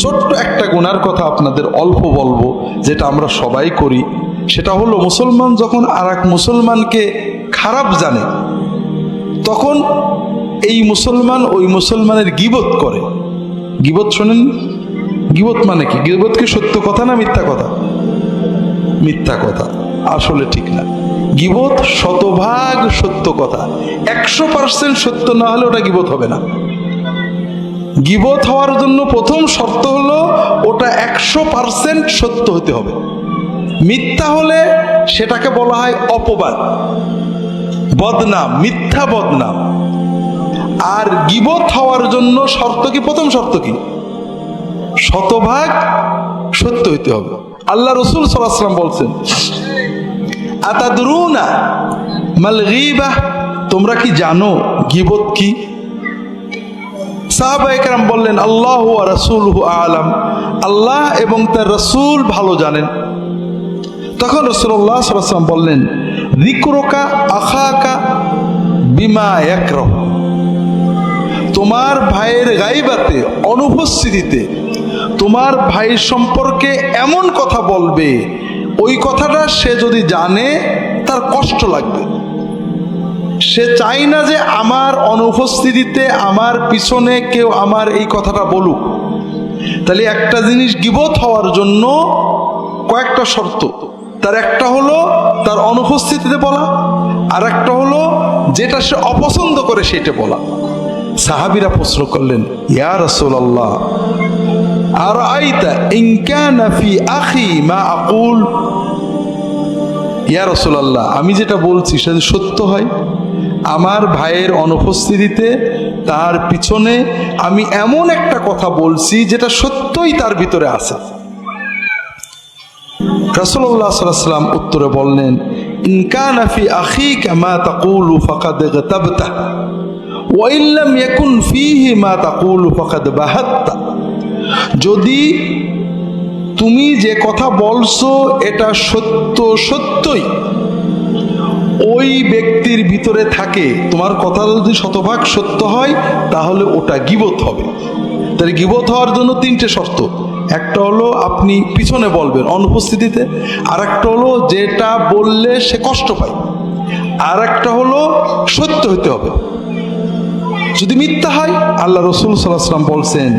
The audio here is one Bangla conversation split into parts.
ছোট্ট একটা গুনার কথা আপনাদের অল্প বলবো, যেটা আমরা সবাই করি। সেটা হলো, মুসলমান যখন আর এক মুসলমানকে খারাপ জানে, তখন এই মুসলমান ওই মুসলমানের গীবত করে। গীবত শোনেন? গীবত মানে কি? গীবত কি সত্য কথা না মিথ্যা কথা? মিথ্যা কথা, আসলে ঠিক না। গীবত শতভাগ সত্য কথা, 100% সত্য না হলে ওটা গীবত হবে না। গীবত হওয়ার জন্য প্রথম শর্ত হলো ওটা 100% সত্য হতে হবে। মিথ্যা হলে সেটাকে বলা হয় অপবাদ, বদনাম, মিথ্যা বদনাম। আর গীবত হওয়ার জন্য শর্ত কি? প্রথম শর্ত কি? শতভাগ সত্য হইতে হবে। আল্লাহ রাসূল সাল্লাল্লাহু আলাইহি ওয়াসাল্লাম বলছেন, আতাদরুনা মাল গীবাহ, তোমরা কি জানো গীবত কি? সাহাবায়ে কেরাম বললেন, আল্লাহু ওয়া রাসূলুহু আ'লাম, আল্লাহ এবং তার রাসূল ভালো জানেন। তখন রাসূলুল্লাহ সাল্লাল্লাহু আলাইহি ওয়াসাল্লাম বললেন, যিকরুকা আখাকা বিমা ইয়াকরাহ, তোমার ভাইয়ের গায়বাতে, অনুপস্থিতিতে তোমার ভাই সম্পর্কে এমন কথা বলবে, ওই কথাটা সে যদি জানে তার কষ্ট লাগবে। সে চাই না যে আমার অনুপস্থিতিতে আমার পিছনে কেউ আমার এই কথাটা বলুক। তাহলে একটা জিনিস গীবত হওয়ার জন্য কয়েকটা শর্ত। তার একটা হলো তার অনুপস্থিতিতে বলা, আর একটা হলো যেটা সে অপছন্দ করে সেটা বলা। সাহাবীরা প্রশ্ন করলেন, ইয়া রাসূলুল্লাহ আরাইতা ইন কানা ফি আখি মা আকুল, ইয়া রাসূলুল্লাহ আমি যেটা বলছি সেটা সত্য হয়, আমার ভাইয়ের অনুপস্থিতিতে তার পিছনে আমি এমন একটা কথা বলছি যেটা সত্যই তার ভিতরে আছে। রাসূলুল্লাহ সাল্লাল্লাহু আলাইহি ওয়াসাল্লাম উত্তরে বললেন, ইন কানা ফি আখিকা মা তাকুলু ফাকাদ গতাবতা ওয়া ইন লাম ইয়াকুন ফীহি মা তাকুলু ফাকাদ বাহাত্তা, যদি তুমি যে কথা বলছো এটা সত্যই ওই ব্যক্তির ভিতরে থাকে, তোমার কথা যদি শতভাগ সত্য হয় তাহলে ওটা গীবত হবে। তাহলে গীবত হওয়ার জন্য তিনটে শর্ত। একটা হলো আপনি পিছনে বলবেন অনুপস্থিতিতে, আর একটা হলো যেটা বললে সে কষ্ট পায়, আর একটা হলো সত্য হতে হবে। যদি মিথ্যা হয়, আল্লাহ রাসূল সাল্লাল্লাহু আলাইহি ওয়াসাল্লাম বলছেন,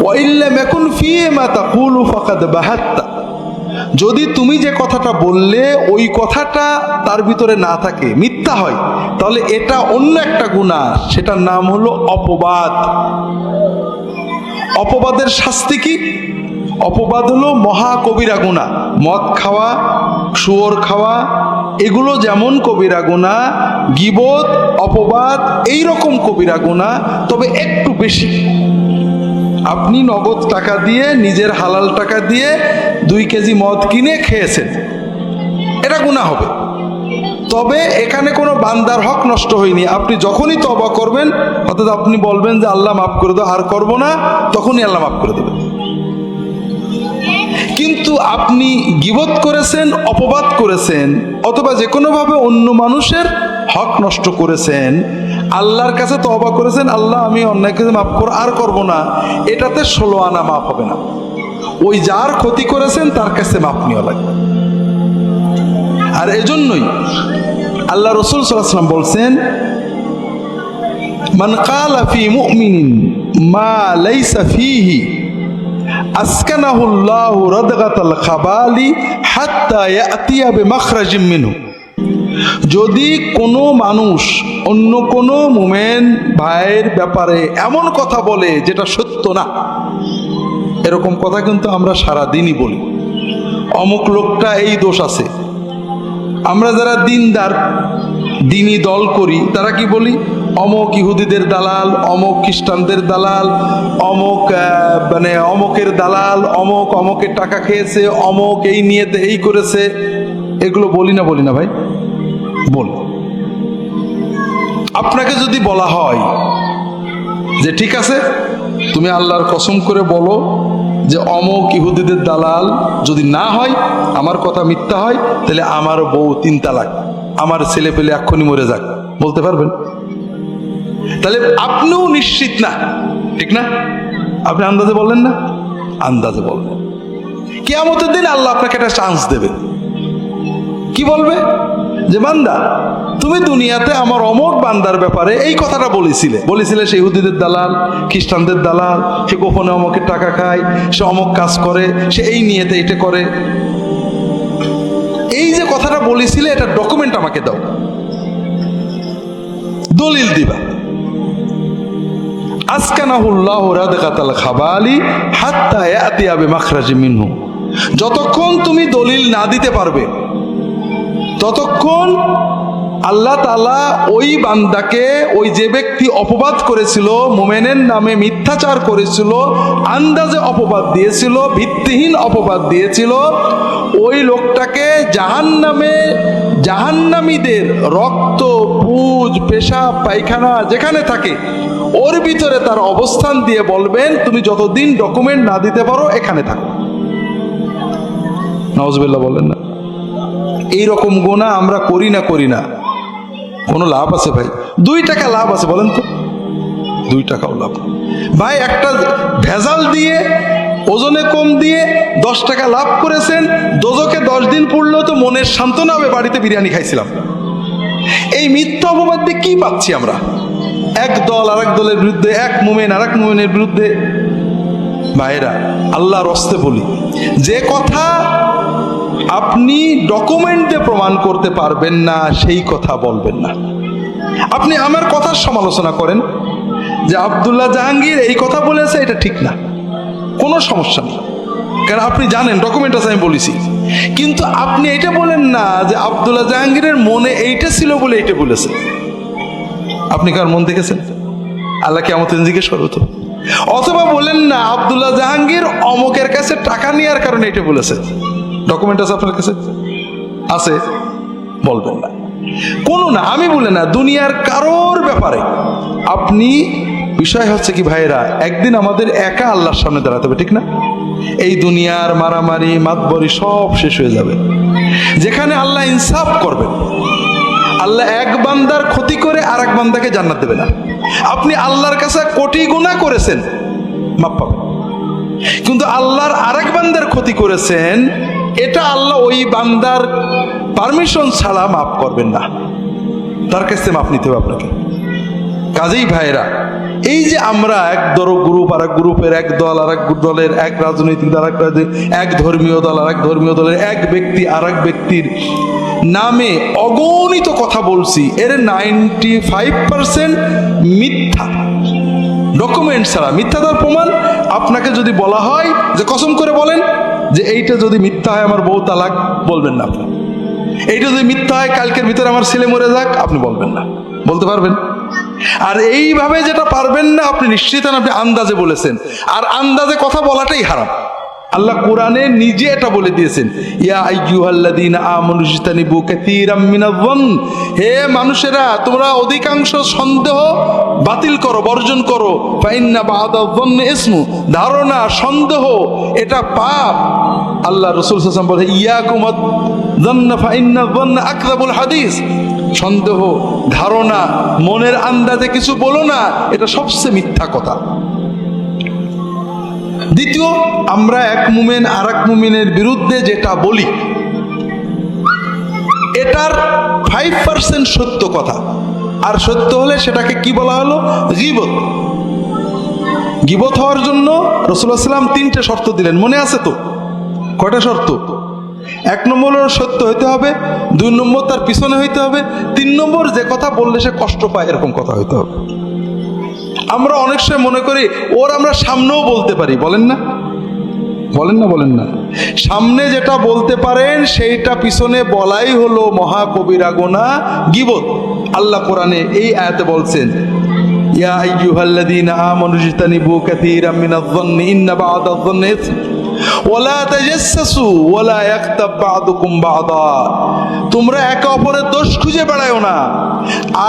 ওয়া ইল্লাম ইয়াকুন ফীহি মা তাকুলু ফাকাদ বাহাত্তা, যদি তুমি যে কথাটা বললে ওই কথাটা তার ভিতরে না থাকে, মিথ্যা হয়, তাহলে এটা অন্য একটা গুনাহ, সেটার নাম হলো অপবাদ। অপবাদের শাস্তি কি? অপবাদ হলো মহা কবিরা গুনাহ। মদ খাওয়া, শুয়োর খাওয়া, এগুলো যেমন কবিরা গুনাহ, গীবত, অপবাদ এইরকম কবিরা গুনাহ, তবে একটু বেশি। আপনি নগদ টাকা দিয়ে, নিজের হালাল টাকা দিয়ে 2 কেজি মদ কিনে খেয়েছেন, এটা গুনাহ হবে। তবে এখানে কোনো বান্দার হক নষ্ট হয়নি। আপনি যখনই তওবা করবেন, অর্থাৎ আপনি বলবেন যে আল্লাহ মাফ করে দাও, আর করব না, তখনই আল্লাহ মাফ করে দেবেন। কিন্তু আপনি গীবত করেছেন, অপবাদ করেছেন, অথবা যে কোনোভাবে অন্য মানুষের হক নষ্ট করেছেন, আল্লাহর কাছে তওবা করেছেন, আল্লাহ আমি অন্যায়কে মাফ করো, আর করব না, এটাতে 16 আনা মাফ হবে না। ওই যার ক্ষতি করেছেন তার কাছে মাফ নেওয়া লাগবে। আর এজন্যই আল্লাহ রাসূল সাল্লাল্লাহু আলাইহি ওয়াসাল্লাম বলছেন, মান ক্বালা ফি মুমিনিন মা লাইসা ফীহি আসকানাহুল্লাহু রাদগাতাল খাবালি হাত্তা ইয়াতিয়া বিমাখরাজিম মিনহু, যদি কোনো মানুষ অন্য কোনো মুমিন ভাইয়ের ব্যাপারে এমন কথা বলে যেটা সত্য না, এরকম কথা কিন্তু আমরা সারা দিনই বলি, অমুক লোকটা এই দোষ আছে। আমরা যারা দিনদার, দিনী দল করি, তারা কি বলি? অমুক ইহুদিদের দালাল, অমুক খ্রিস্টানদের দালাল, অমুক অমুকের দালাল, অমুকের টাকা খেয়েছে, অমুক এই নিয়েতে এই করেছে। এগুলো বলি না ভাই? বল। আপনাকে যদি বলা হয় যে ঠিক আছে, তুমি আল্লাহর কসম করে বলো যে অমুক ইহুদিদের দালাল, যদি না হয়, আমার কথা মিথ্যা হয়, তাহলে আমার বউ 3 তালাক, আমার ছেলে পেলে এক্ষুনি মরে যাক, বলতে পারবেন? তাহলে আপনিও নিশ্চিত না, ঠিক না? আপনি আন্দাজে বললেন না? আন্দাজে বলবে। কিয়ামতের দিন আল্লাহ আপনাকে একটা চান্স দেবে। কি বলবে? যে বান্দা, তুমি দুনিয়াতে আমার অমুক বান্দার ব্যাপারে এই কথাটা বলেছিলে সে ইহুদিদের দালাল, খ্রিস্টানদের দালাল, সে গোপনে অমুকের টাকা খায়, সে অমুক কাজ করে, সে এই নিয়েতে এটা করে। এই যে কথাটা বলেছিলে, এটা ডকুমেন্ট আমাকে দাও, দলিল দিবা। আসকানাহুল্লাহ রাদগাতাল খাবালি হাত্তা ইয়াতিয়া বিমাখরাজি মিনহু। যতক্ষণ তুমি দলিল না দিতে পারবে, ততক্ষণ আল্লাহ তাআলা ওই বান্দাকে, ওই যে ব্যক্তি অপবাদ করেছিল, মুমিনের নামে মিথ্যাচার করেছিল, আন্দাজে অপবাদ দিয়েছিল, ভিত্তিহীন অপবাদ দিয়েছিল, ওই লোকটাকে জাহান্নামীদের রক্ত, পুজ, পেশাব, পায়খানা যেখানে থাকে ওর ভিতরে তার অবস্থান দিয়ে বলবেন, তুমি যতদিন ডকুমেন্ট না দিতে পারো এখানে থাকো। নাউজুবিল্লাহ বলেন না। এইরকম গুনাহ আমরা করি না, কোনো লাভ আছে ভাই? 2 টাকা লাভ আছে বলেন তো? 2 টাকাও লাভ ভাই। একটা ভেজাল দিয়ে, ওজনে কম দিয়ে 10 টাকা লাভ করেছেন, দোজখে 10 দিন পড়লেও তো মনের সান্ত্বনা হবে, বাড়িতে বিরিয়ানি খাইছিলাম। এই মিথ্যা অপবাদ দিয়ে কি পাচ্ছি আমরা? এক দল আর এক দলের বিরুদ্ধে, এক মুমিন আর এক মুমিনের বিরুদ্ধে। ভাইরা, আল্লাহর হস্তে বলি, যে কথা আপনি ডকুমেন্ট দিয়ে প্রমাণ করতে পারবেন না সেই কথা বলবেন না। আপনি আমার কথার সমালোচনা করেন যে আব্দুল্লাহ জাহাঙ্গীর এই কথা বলেছে, এটা ঠিক না, কোনো সমস্যা নেই, কারণ আপনি জানেন ডকুমেন্ট আছে, আমি বলেছি। কিন্তু আপনি এটা বলেন না যে আব্দুল্লাহ জাহাঙ্গীরের মনে এইটা ছিল বলে এইটা বলেছে। আপনি কার মন দেখেছেন? আল্লাহ কিয়ামতের দিন জিজ্ঞেস করবে তো। অথবা বলেন না আব্দুল্লাহ জাহাঙ্গীর অমুকের কাছে টাকা নেওয়ার কারণে এটা বলেছে। ডকুমেন্ট আছে আপনার কাছে? আছে? বলবেন না, কোনো না। আমি বলে না দুনিয়ার কারোর ব্যাপারে আপনি, বিষয় হচ্ছে কি ভাইরা, একদিন আমাদের একা আল্লাহর সামনে দাঁড়াতে হবে, ঠিক না? এই দুনিয়ার মারামারি, মাতবরি সব শেষ হয়ে যাবে, যেখানে আল্লাহ ইনসাফ করবেন। আল্লাহ এক বান্দার ক্ষতি করে আর এক বান্দাকে জান্নাত দেবে না। আপনি আল্লাহর কাছে কোটি গুনাহ করেছেন, মাফ পাবেন, কিন্তু আল্লাহর আরেক বান্দার ক্ষতি করেছেন, এটা আল্লাহ ওই বান্দার পারমিশন ছাড়া মাফ করবেন না, তার কাছে মাফ নিতে হবে আপনাকে। কাজেই ভাইরা, এই যে আমরা এক গ্রুপ আর এক গ্রুপের, এক দল আর এক দলের, এক রাজনৈতিক দল এক ধর্মীয় দল আর এক ধর্মীয় দলের, এক ব্যক্তি আর এক ব্যক্তির নামে অগণিত কথা বলছি, এর 95% মিথ্যা, ডকুমেন্ট ছাড়া, মিথ্যাটার প্রমাণ। আপনাকে যদি বলা হয় যে কসম করে বলেন যে এইটা যদি মিথ্যা হয় আমার বউ তালাক, বলবেন না আপনি। এইটা যদি মিথ্যা হয় কালকের ভিতরে আমার ছেলে মরে যাক, আপনি বলবেন না। বলতে পারবেন? আর এইভাবে যেটা পারবেন না, আপনি নিশ্চিত আপনি আন্দাজে বলেছেন, আর আন্দাজে কথা বলাটাই হারাম। আল্লাহ কোরআনে নিজে এটা বলে দিয়েছেন, ইয়া আইয়ুহাল্লাযীনা আমানু ইজতানিবু কাসীরাম মিনায-যন্ন, হে মানুষেরা তোমরা অধিকাংশ সন্দেহ বাতিল করো, বর্জন করো। ফাইন্না বা'দায-যন্নি ইসমু, ধারণা, সন্দেহ এটা পাপ। আল্লাহ রাসূল সাল্লাল্লাহু আলাইহি ওয়াসাল্লাম বলে, ইয়াকুম আয-যন্ন ফাইন্না-য-যন্না আকযাবুল হাদিস। সন্দেহ, ধারণা, মনের আন্দাজে কিছু বলো না, এটা সবচেয়ে মিথ্যা কথা। দ্বিতীয়, আমরা এক মুমিন আর এক মুমিনের বিরুদ্ধে যেটা বলি, এটার 5% সত্য কথা, আর সত্য হলে সেটাকে কি বলা হলো? গীবত। গীবত হওয়ার জন্য রাসূলুল্লাহ সাল্লাল্লাহু আলাইহি ওয়াসাল্লাম 3টে শর্ত দিলেন, মনে আছে তো? কয়টা শর্ত? 1 নম্বর সত্য হইতে হবে, 2 নম্বর তার পিছনে হইতে হবে, 3 নম্বর যে কথা বললে সে কষ্ট পায় এরকম কথা হইতে হবে। আমরা অনেক সময় মনে করি ওর আমরা সামনেও বলতে পারি, বলেন না? বলেন না। সামনে যেটা বলতে পারেন সেইটা পিছনে বলাই হলো মহাকবিরা গুনাহ, গীবত। আল্লাহ কোরআনে এই আয়াতে বলছেন, ইয়া আইয়ুহাল্লাযীনা আমানু ইজতানিবু কাসীরাম মিনায-যন্নি ইন্না বা'দায-যন্নি ইসম ওয়ালা তাজাসসু ওয়ালা ইয়াগতাব বা'দুকুম বা'দা। তোমরা একে অপরের দোষ খুঁজে বেড়াও না,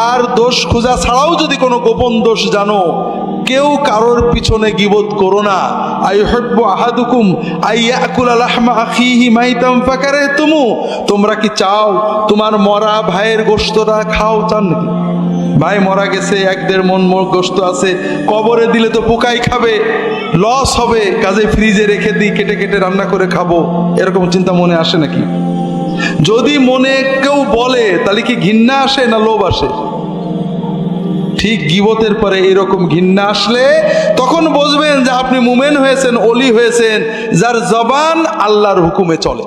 আর দোষ খোঁজা ছাড়াও যদি কোনো গোপন দোষ জানো, কেউ কারোর পিছনে গীবত করো না। আইয়ুহিব্বু আহাদুকুম আইয়াকুলা লাহমা আখিহি মাইতাম ফাকারিহতুমু, তোমরা কি চাও তোমার মরা ভাইয়ের গোশতটা খাও? চান নাকি? ভাই মারা গেছে, 1-1.5 মণ গোশত আছে, কবরে দিলে তো পোকাই খাবে, লস হবে, কাজে ফ্রিজে রেখে দিই, কেটে কেটে রান্না করে খাবো, এরকম চিন্তা মনে আসে নাকি? যদি মনে কেউ বলে তাহলে কি ঘৃণা আসে না লোভ আসে? ঠিক গীবতের পরে এরকম ঘৃণা আসলে তখন বুঝবেন যে আপনি মুমিন হয়েছেন, ওলি হয়েছেন, যার জবান আল্লাহর হুকুমে চলে।